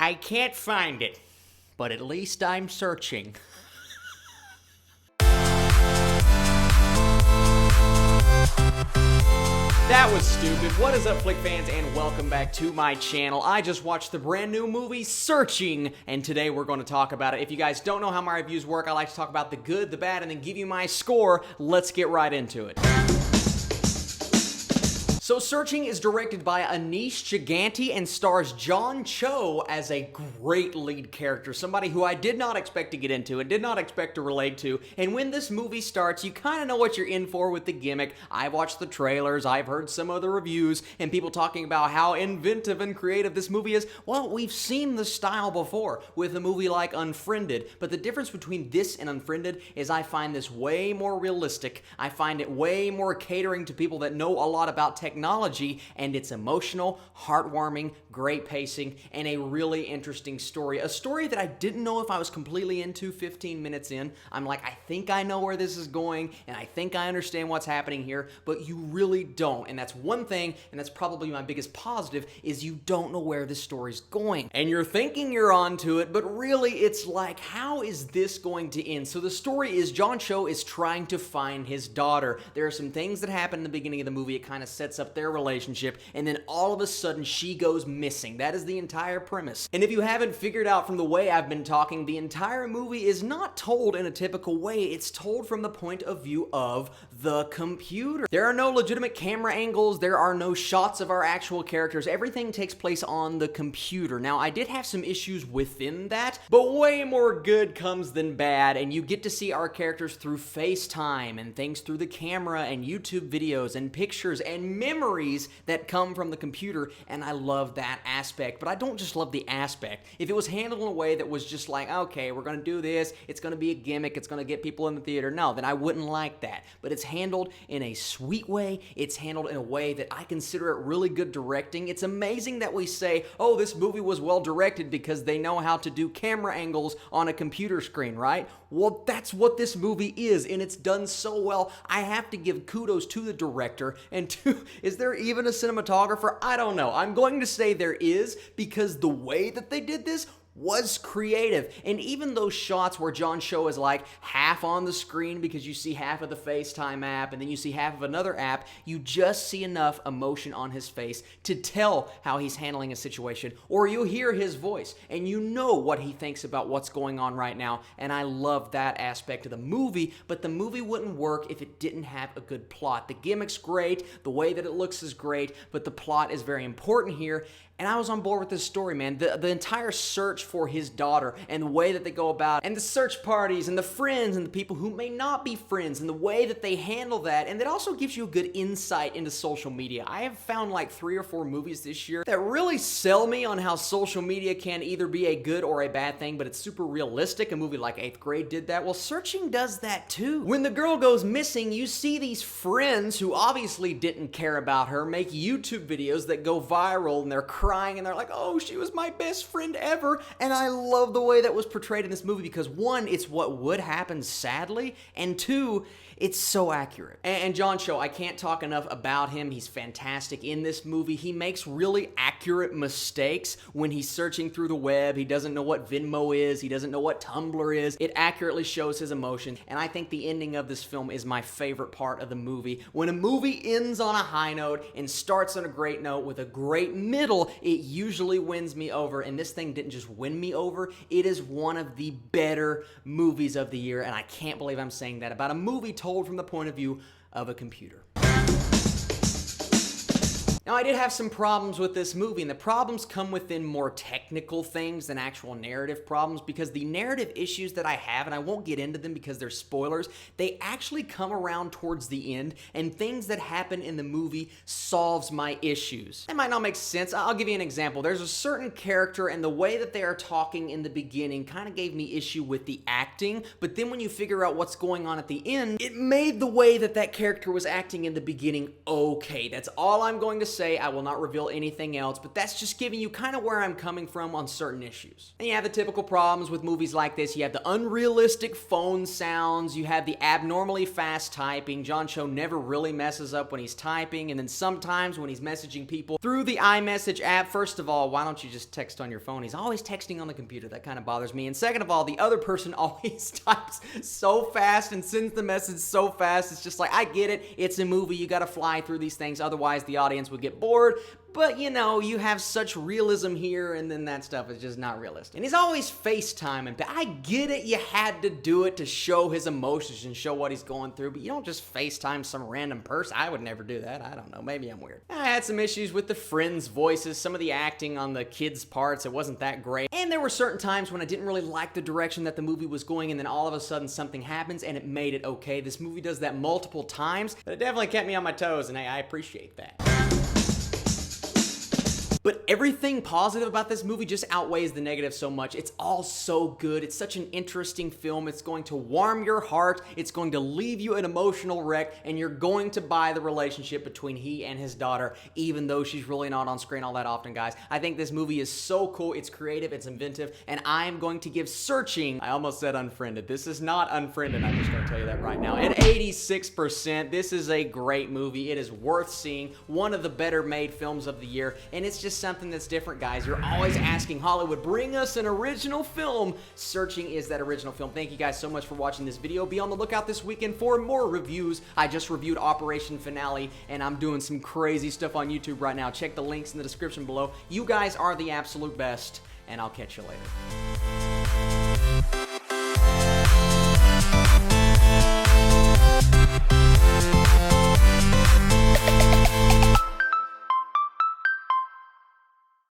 I can't find it, but at least I'm searching. That was stupid. What is up, Flick fans, and welcome back to my channel. I just watched the brand new movie, Searching, and today we're going to talk about it. If you guys don't know how my reviews work, I like to talk about the good, the bad, and then give you my score. Let's get right into it. So Searching is directed by Anish Giganti and stars John Cho as a great lead character, somebody who I did not expect to get into and did not expect to relate to. And when this movie starts, you kind of know what you're in for with the gimmick. I've watched the trailers, I've heard some of the reviews, and people talking about how inventive and creative this movie is. Well, we've seen the style before with a movie like Unfriended, but the difference between this and Unfriended is I find this way more realistic. I find it way more catering to people that know a lot about technology, and it's emotional, heartwarming, great pacing, and a really interesting story. A story that I didn't know if I was completely into 15 minutes in. I'm like, I think I know where this is going, and I think I understand what's happening here, but you really don't. And that's one thing, and that's probably my biggest positive, is you don't know where this story's going. And you're thinking you're onto it, but really it's like, how is this going to end? So the story is John Cho is trying to find his daughter. There are some things that happen in the beginning of the movie. It kind of sets up their relationship, and then all of a sudden she goes missing. That is the entire premise. And if you haven't figured out from the way I've been talking, the entire movie is not told in a typical way. It's told from the point of view of the computer. There are no legitimate camera angles. There are no shots of our actual characters. Everything takes place on the computer. Now, I did have some issues within that, but way more good comes than bad, and you get to see our characters through FaceTime and things through the camera and YouTube videos and pictures and memories that come from the computer, and I love that aspect. But I don't just love the aspect. If it was handled in a way that was just like, okay, we're gonna do this, it's gonna be a gimmick, it's gonna get people in the theater, no, then I wouldn't like that. But it's handled in a sweet way. It's handled in a way that I consider it really good directing. It's amazing that we say, oh, this movie was well directed because they know how to do camera angles on a computer screen, right? Well, that's what this movie is, and it's done so well. I have to give kudos to the director, and to, is there even a cinematographer? I don't know. I'm going to say there is, because the way that they did this was creative. And even those shots where John Cho is like half on the screen because you see half of the FaceTime app and then you see half of another app, you just see enough emotion on his face to tell how he's handling a situation. Or you hear his voice and you know what he thinks about what's going on right now. And I love that aspect of the movie, but the movie wouldn't work if it didn't have a good plot. The gimmick's great, the way that it looks is great, but the plot is very important here. And I was on board with this story, man. The entire search for his daughter and the way that they go about, and the search parties and the friends and the people who may not be friends and the way that they handle that. And it also gives you a good insight into social media. I have found like 3 or 4 movies this year that really sell me on how social media can either be a good or a bad thing, but it's super realistic. A movie like 8th Grade did that. Well, Searching does that too. When the girl goes missing, you see these friends who obviously didn't care about her make YouTube videos that go viral, and they're crying and they're like, oh, she was my best friend ever. And I love the way that was portrayed in this movie because 1, it's what would happen sadly, and 2, it's so accurate. And John Cho, I can't talk enough about him. He's fantastic in this movie. He makes really accurate mistakes when he's searching through the web. He doesn't know what Venmo is. He doesn't know what Tumblr is. It accurately shows his emotion. And I think the ending of this film is my favorite part of the movie. When a movie ends on a high note and starts on a great note with a great middle, it usually wins me over. And this thing didn't just win me over. It is one of the better movies of the year. And I can't believe I'm saying that about a movie told from the point of view of a computer. Now, I did have some problems with this movie, and the problems come within more technical things than actual narrative problems, because the narrative issues that I have, and I won't get into them because they're spoilers, they actually come around towards the end, and things that happen in the movie solves my issues. It might not make sense. I'll give you an example. There's a certain character, and the way that they are talking in the beginning kind of gave me issue with the acting, but then when you figure out what's going on at the end, it made the way that that character was acting in the beginning okay. That's all I'm going to say I will not reveal anything else, but that's just giving you kind of where I'm coming from on certain issues. And you have the typical problems with movies like this. You have the unrealistic phone sounds, you have the abnormally fast typing. John Cho never really messes up when he's typing, and then sometimes when he's messaging people through the iMessage app, first of all, why don't you just text on your phone? He's always texting on the computer. That kind of bothers me. And second of all, the other person always types so fast and sends the message so fast. It's just like, I get it. It's a movie. You got to fly through these things. Otherwise, the audience would get bored. But, you know, you have such realism here, and then that stuff is just not realistic. And he's always FaceTiming. I get it, you had to do it to show his emotions and show what he's going through, but you don't just FaceTime some random person. I would never do that. I don't know. Maybe I'm weird. I had some issues with the friends' voices, some of the acting on the kids' parts. It wasn't that great. And there were certain times when I didn't really like the direction that the movie was going, and then all of a sudden something happens, and it made it okay. This movie does that multiple times, but it definitely kept me on my toes, and I appreciate that. But everything positive about this movie just outweighs the negative so much. It's all so good. It's such an interesting film. It's going to warm your heart. It's going to leave you an emotional wreck, and you're going to buy the relationship between he and his daughter, even though she's really not on screen all that often, guys. I think this movie is so cool. It's creative. It's inventive. And I'm going to give Searching, I almost said Unfriended. This is not Unfriended. I'm just going to tell you that right now. At 86%, this is a great movie. It is worth seeing. One of the better made films of the year. And it's just something that's different, guys. You're always asking Hollywood, bring us an original film. Searching is that original film. Thank you guys so much for watching this video. Be on the lookout this weekend for more reviews. I just reviewed Operation Finale, and I'm doing some crazy stuff on YouTube right now. Check the links in the description below. You guys are the absolute best, and I'll catch you later.